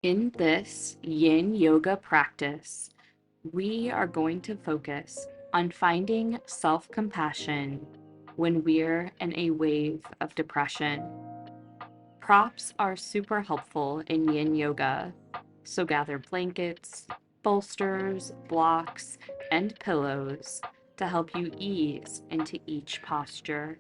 In this yin yoga practice, we are going to focus on finding self compassion when we're in a wave of depression. Props are super helpful in yin yoga, so gather blankets, bolsters, blocks, and pillows to help you ease into each posture.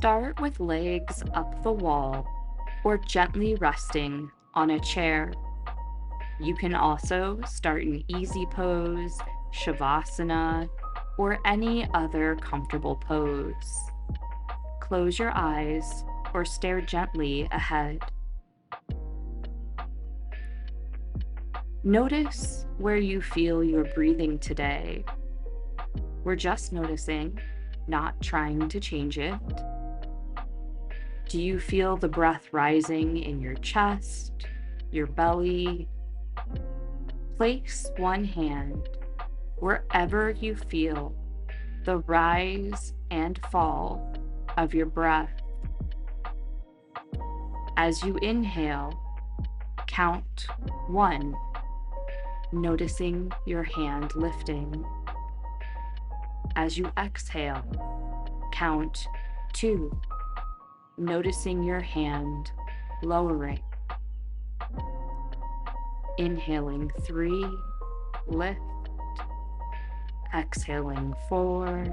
Start with legs up the wall or gently resting on a chair. You can also start an easy pose, shavasana, or any other comfortable pose. Close your eyes or stare gently ahead. Notice where you feel your breathing today. We're just noticing, not trying to change it. Do you feel the breath rising in your chest, your belly? Place one hand wherever you feel the rise and fall of your breath. As you inhale, count 1, noticing your hand lifting. As you exhale, count 2, noticing your hand lowering. Inhaling 3, lift. Exhaling 4,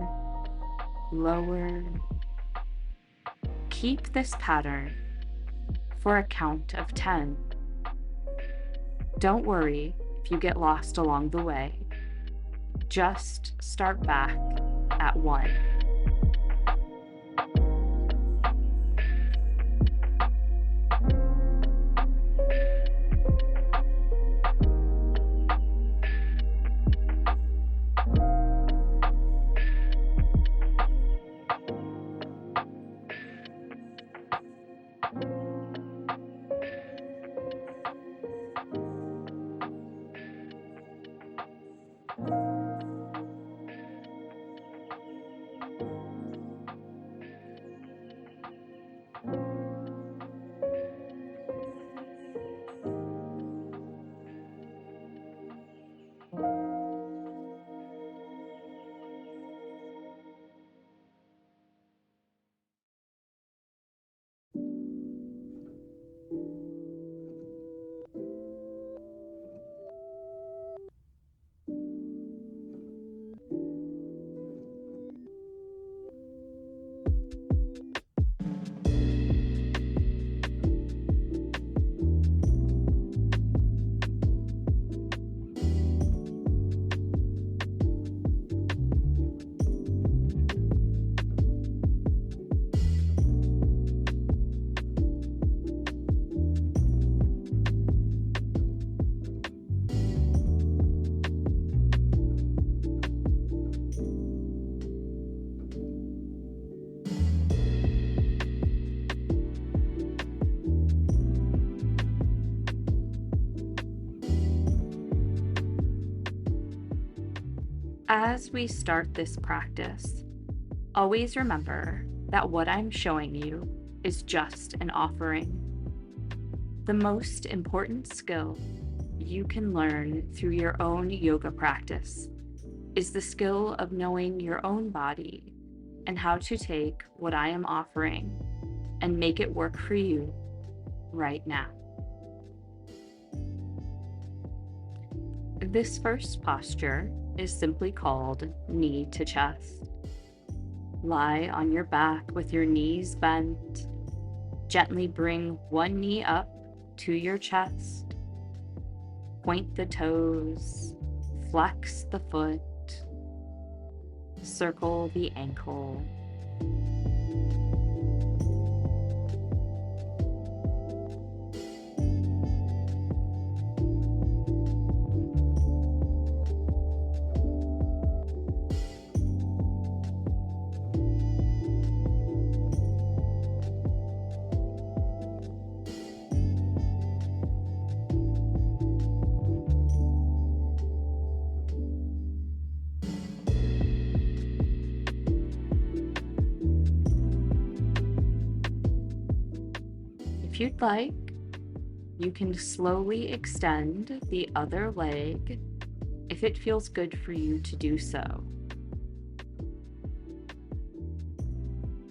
lower. Keep this pattern for a count of 10. Don't worry if you get lost along the way. Just start back at 1. As we start this practice, always remember that what I'm showing you is just an offering. The most important skill you can learn through your own yoga practice is the skill of knowing your own body and how to take what I am offering and make it work for you right now. This first posture is simply called knee to chest. Lie on your back with your knees bent. Gently bring one knee up to your chest. Point the toes, flex the foot, circle the ankle. If you'd like, you can slowly extend the other leg if it feels good for you to do so.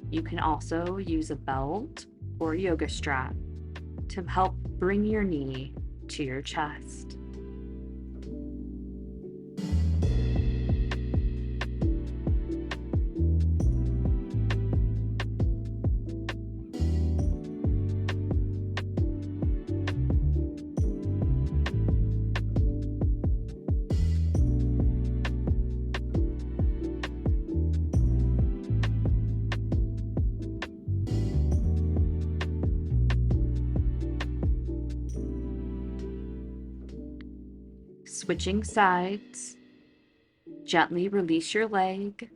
You can also use a belt or yoga strap to help bring your knee to your chest. Switching sides, gently release your leg,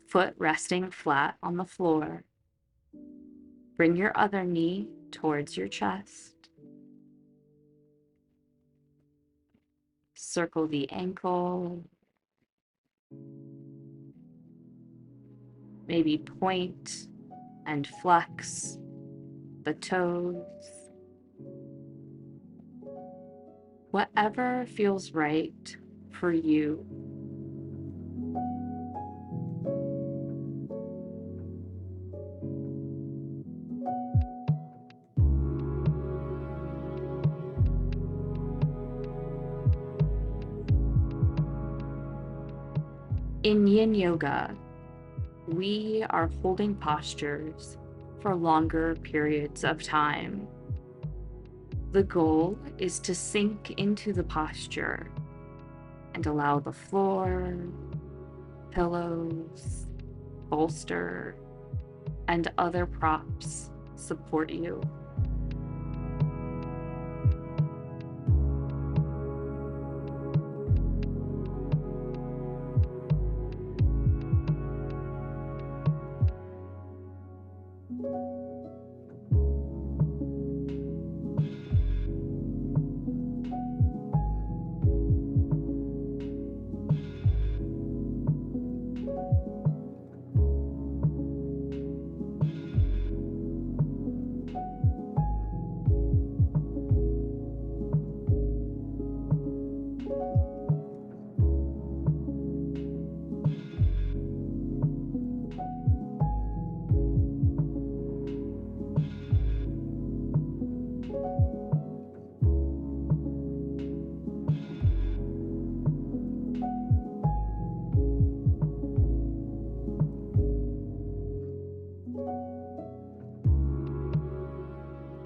foot resting flat on the floor. Bring your other knee towards your chest. Circle the ankle. Maybe point and flex the toes. Whatever feels right for you. In Yin Yoga, we are holding postures for longer periods of time. The goal is to sink into the posture and allow the floor, pillows, bolster, and other props support you.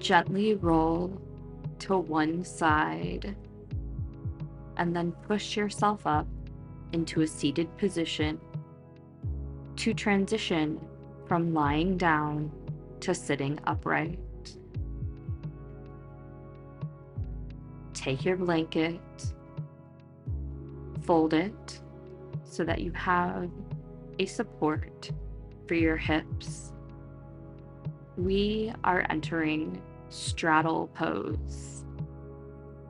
Gently roll to one side and then push yourself up into a seated position to transition from lying down to sitting upright. Take your blanket, fold it so that you have a support for your hips. We are entering straddle pose.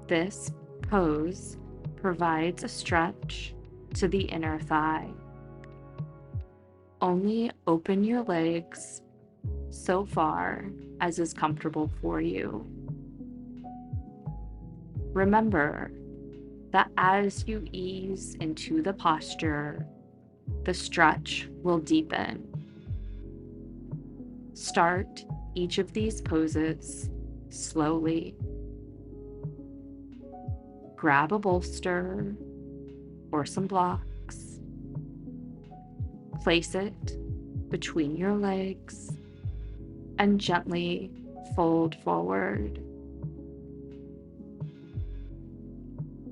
This pose provides a stretch to the inner thigh. Only open your legs so far as is comfortable for you. Remember that as you ease into the posture, the stretch will deepen. Start each of these poses slowly. Grab a bolster or some blocks. Place it between your legs and gently fold forward.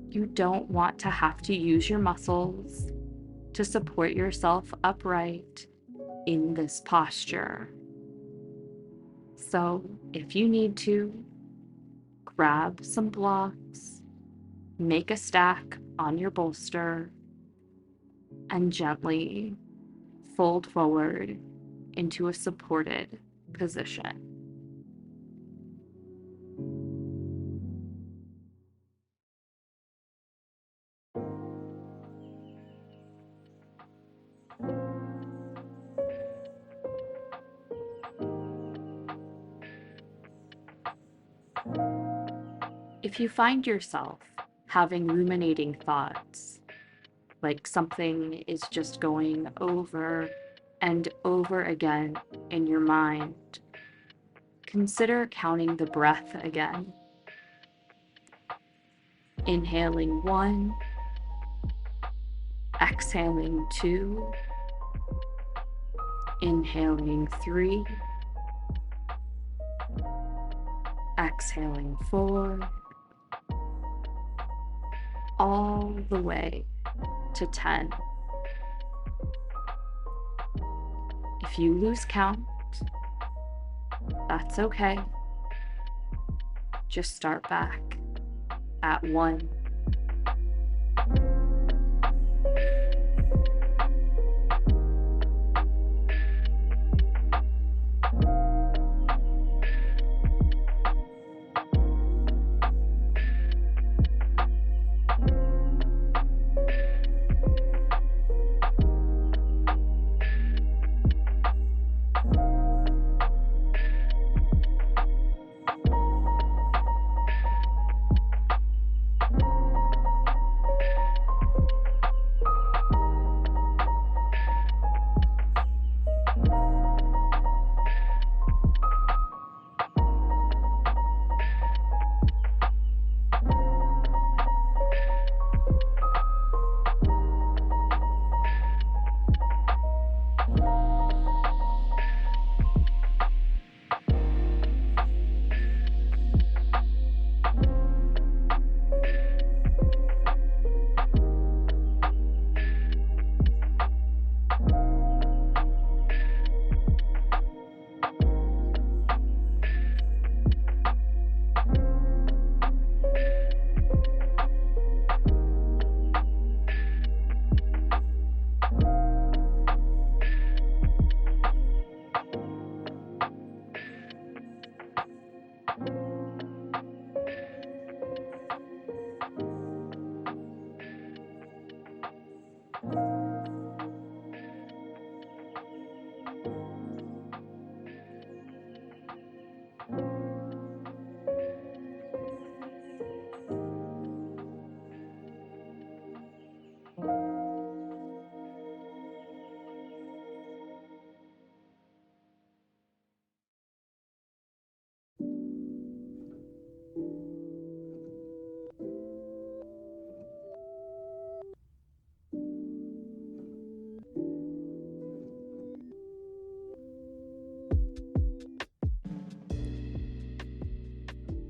You don't want to have to use your muscles to support yourself upright in this posture. So if you need to, grab some blocks, make a stack on your bolster, and gently fold forward into a supported position. If you find yourself having ruminating thoughts, like something is just going over and over again in your mind, consider counting the breath again. Inhaling 1, exhaling 2, inhaling 3, exhaling 4, all the way to 10. If you lose count, that's okay. Just start back at 1.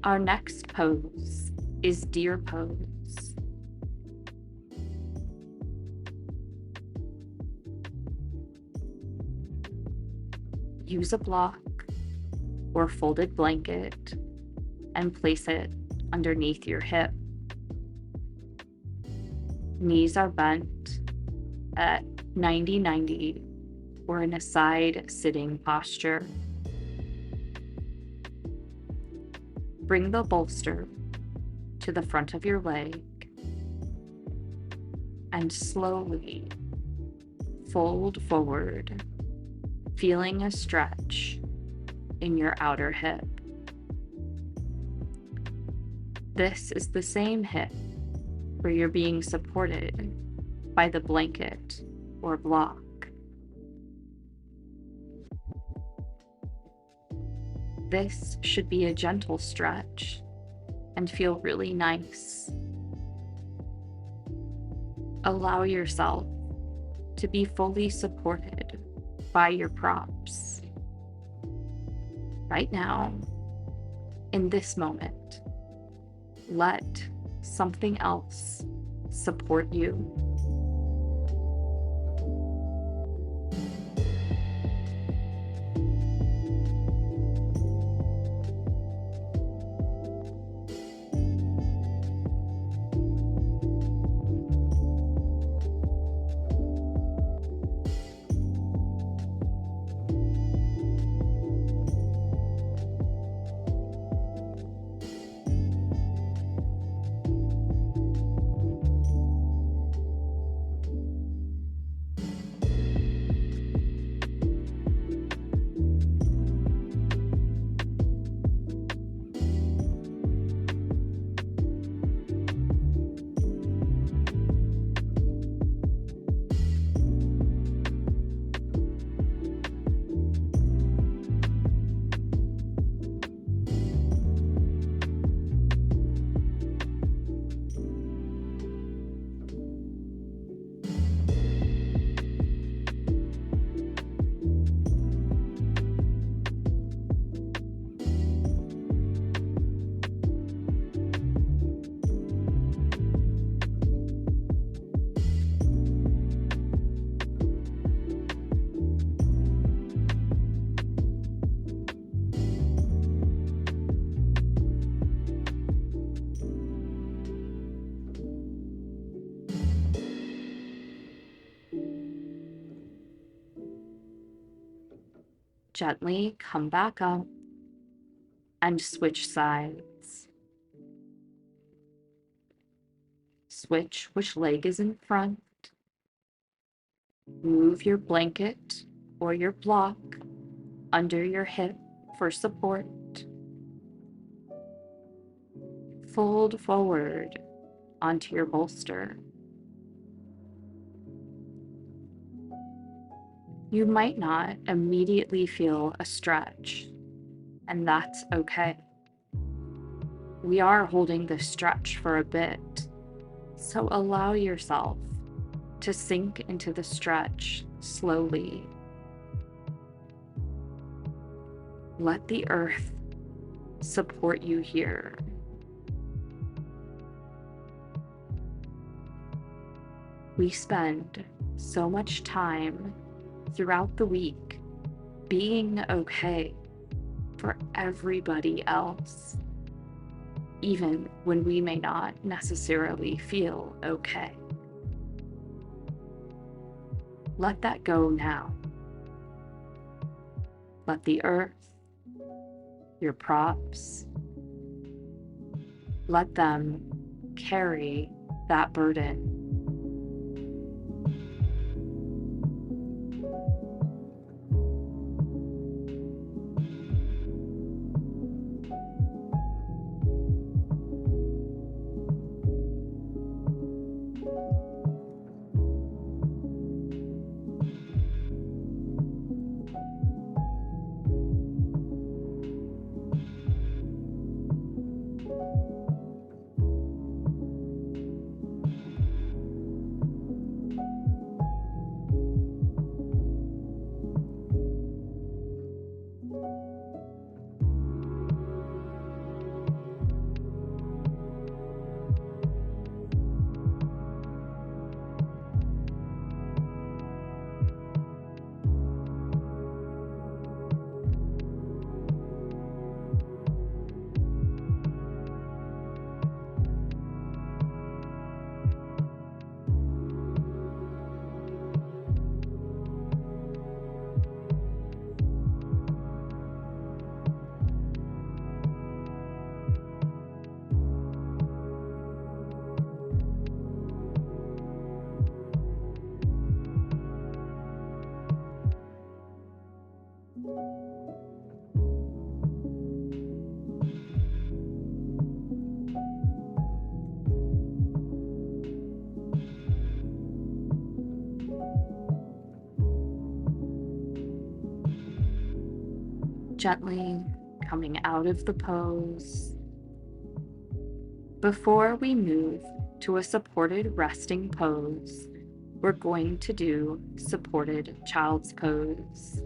Our next pose is deer pose. Use a block or folded blanket and place it underneath your hip. Knees are bent at 90-90 or in a side sitting posture. Bring the bolster to the front of your leg and slowly fold forward, feeling a stretch in your outer hip. This is the same hip where you're being supported by the blanket or block. This should be a gentle stretch and feel really nice. Allow yourself to be fully supported by your props. Right now, in this moment, let something else support you. Gently come back up and switch sides. Switch which leg is in front. Move your blanket or your block under your hip for support. Fold forward onto your bolster. You might not immediately feel a stretch, and that's okay. We are holding this stretch for a bit, so allow yourself to sink into the stretch slowly. Let the earth support you here. We spend so much time throughout the week being okay for everybody else, even when we may not necessarily feel okay. Let that go now. Let the earth, your props, let them carry that burden. Gently coming out of the pose. Before we move to a supported resting pose, we're going to do supported child's pose.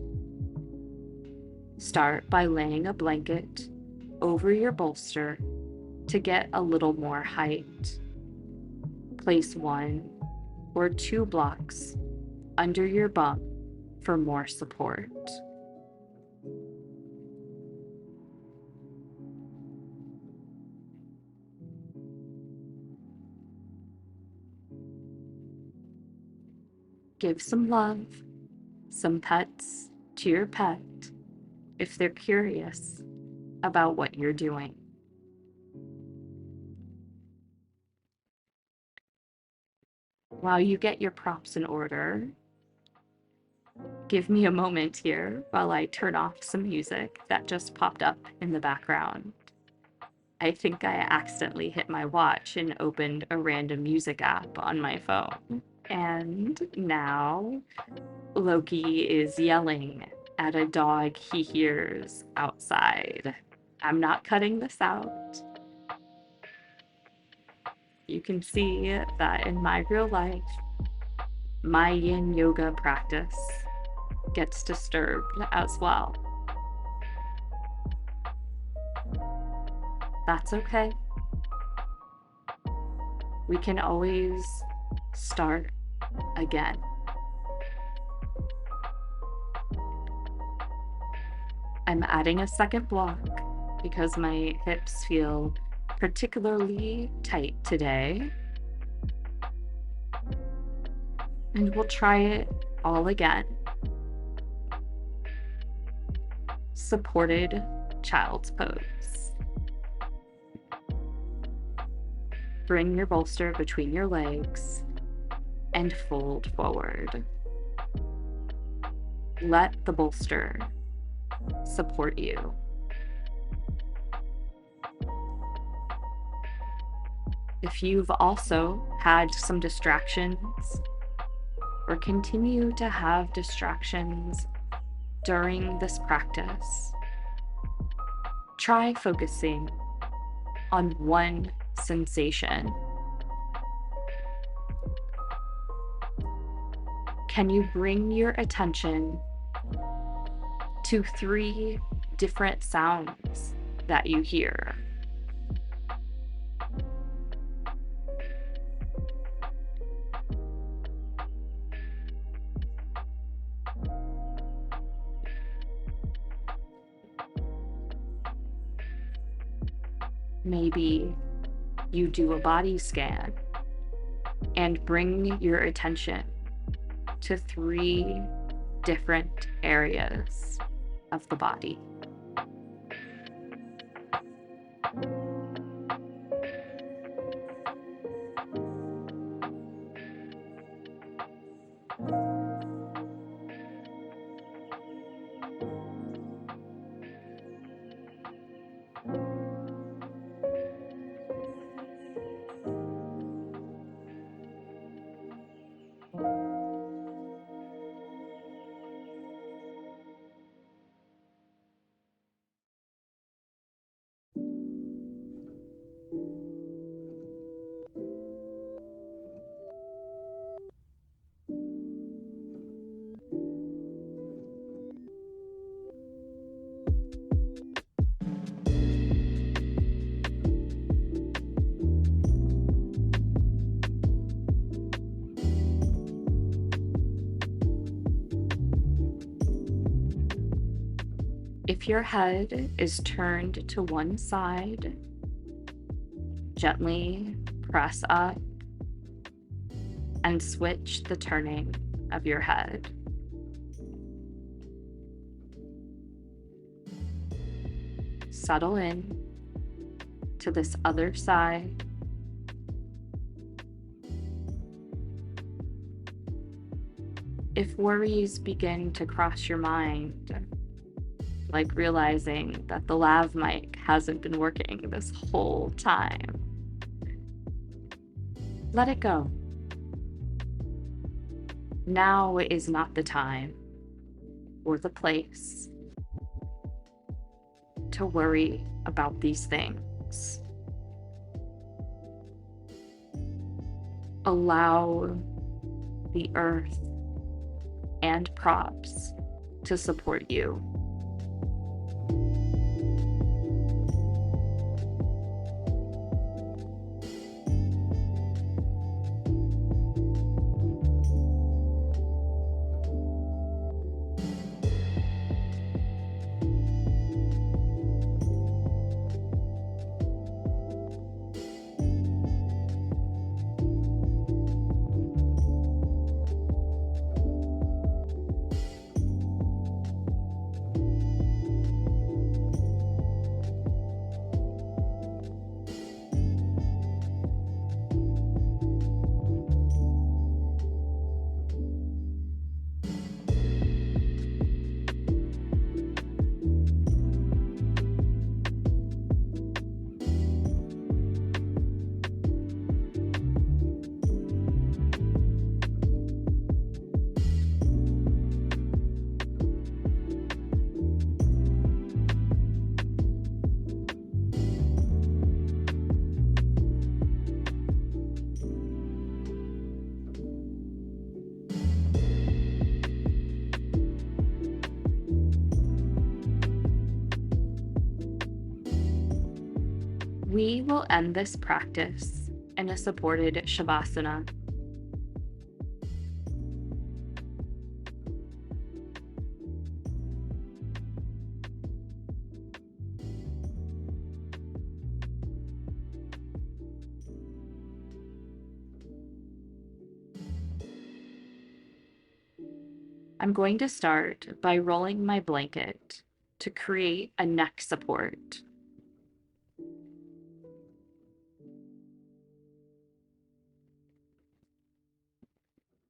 Start by laying a blanket over your bolster to get a little more height. Place 1 or 2 blocks under your bum for more support. Give some love, some pets to your pet if they're curious about what you're doing. While you get your props in order, give me a moment here while I turn off some music that just popped up in the background. I think I accidentally hit my watch and opened a random music app on my phone. And now Loki is yelling at a dog he hears outside. I'm not cutting this out. You can see that in my real life, my yin yoga practice gets disturbed as well. That's okay. We can always start again. I'm adding a second block because my hips feel particularly tight today. And we'll try it all again. supported child's pose. Bring your bolster between your legs and fold forward. Let the bolster support you. If you've also had some distractions or continue to have distractions during this practice, try focusing on one sensation. Can you bring your attention to 3 different sounds that you hear? Maybe you do a body scan and bring your attention to 3 different areas of the body. If your head is turned to one side, gently press up and switch the turning of your head. Settle in to this other side. If worries begin to cross your mind, like realizing that the lav mic hasn't been working this whole time, let it go. Now is not the time or the place to worry about these things. Allow the earth and props to support you. We will end this practice in a supported shavasana. I'm going to start by rolling my blanket to create a neck support.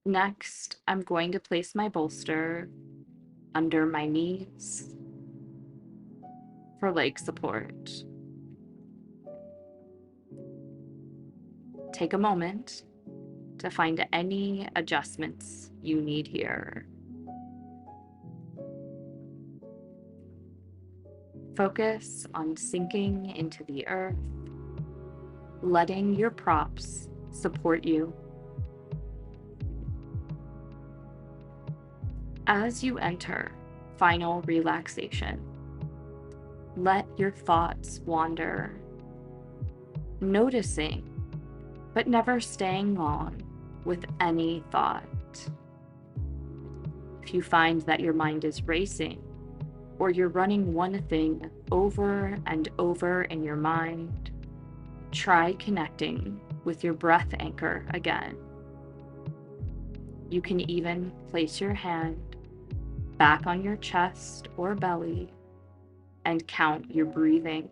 Next, I'm going to place my bolster under my knees for leg support. Take a moment to find any adjustments you need here. Focus on sinking into the earth, letting your props support you. As you enter final relaxation, let your thoughts wander, noticing but never staying long with any thought. If you find that your mind is racing, or you're running one thing over and over in your mind, try connecting with your breath anchor again. You can even place your hand back on your chest or belly and count your breathing.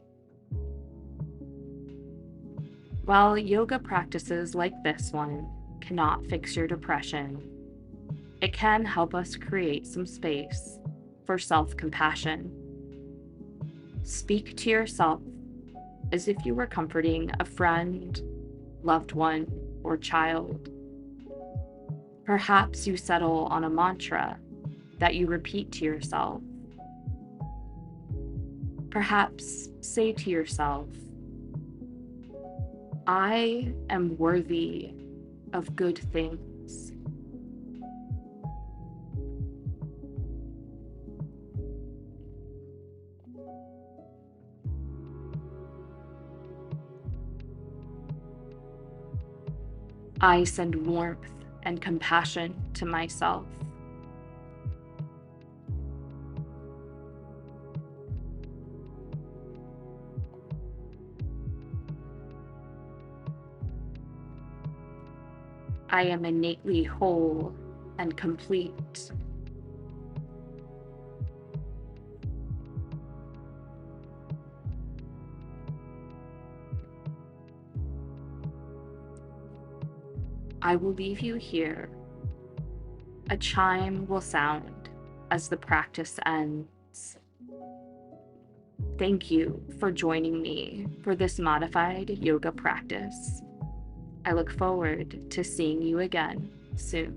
While yoga practices like this one cannot fix your depression, it can help us create some space for self-compassion. Speak to yourself as if you were comforting a friend, loved one, or child. Perhaps you settle on a mantra that you repeat to yourself. Perhaps say to yourself, I am worthy of good things. I send warmth and compassion to myself. I am innately whole and complete. I will leave you here. A chime will sound as the practice ends. Thank you for joining me for this modified yoga practice. I look forward to seeing you again soon.